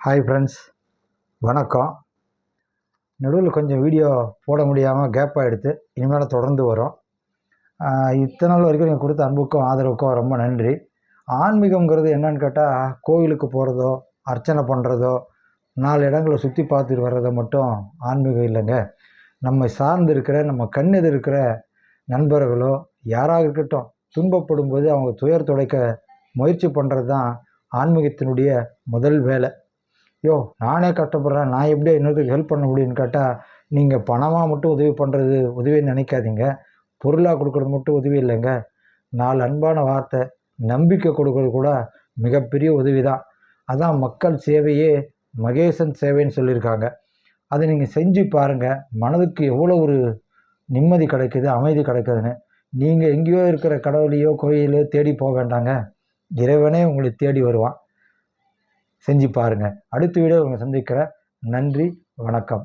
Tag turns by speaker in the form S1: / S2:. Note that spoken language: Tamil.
S1: ஹாய் ஃப்ரெண்ட்ஸ், வணக்கம். நடுவில் கொஞ்சம் வீடியோ போட முடியாமல் கேப் ஆகிடுது. இனிமேல் தொடர்ந்து வரும். இத்தனை நாள் வரைக்கும் நீங்கள் கொடுத்த அன்புக்கும் ஆதரவுக்கும் ரொம்ப நன்றி. ஆன்மீகங்கிறது என்னன்னு கேட்டால், கோவிலுக்கு போகிறதோ, அர்ச்சனை பண்ணுறதோ, 4 இடங்களை சுற்றி பார்த்துட்டு வர்றதை மட்டும் ஆன்மீகம் இல்லைங்க. நம்மை சார்ந்து இருக்கிற, நம்ம கண்ணெதிர் இருக்கிற நண்பர்களோ யாராக இருக்கட்டும், துன்பப்படும் போது அவங்க துயர் துடைக்க முயற்சி பண்ணுறது தான் ஆன்மீகத்தினுடைய முதல் வேலை. நானே கஷ்டப்படுறேன், நான் எப்படியே இன்னொருத்துக்கு ஹெல்ப் பண்ண முடியும்னு கேட்டால், நீங்கள் பணமாக மட்டும் உதவி பண்ணுறது உதவின்னு நினைக்காதீங்க. பொருளாக கொடுக்குறது மட்டும் உதவி இல்லைங்க. 4 அன்பான வார்த்தை, நம்பிக்கை கொடுக்கறது கூட மிகப்பெரிய உதவி தான். அதான் மக்கள் சேவையே மகேசன் சேவைன்னு சொல்லியிருக்காங்க. அதை நீங்கள் செஞ்சு பாருங்கள். மனதுக்கு எவ்வளோ ஒரு நிம்மதி கிடைக்குது, அமைதி கிடைக்குதுன்னு. நீங்கள் எங்கேயோ இருக்கிற கடவுளையோ கோயிலையோ தேடி போக வேண்டாங்க. இறைவனே உங்களை தேடி வருவான். செஞ்சு பாருங்கள். அடுத்த வீடியோ உங்களை சந்திக்கிறேன். நன்றி, வணக்கம்.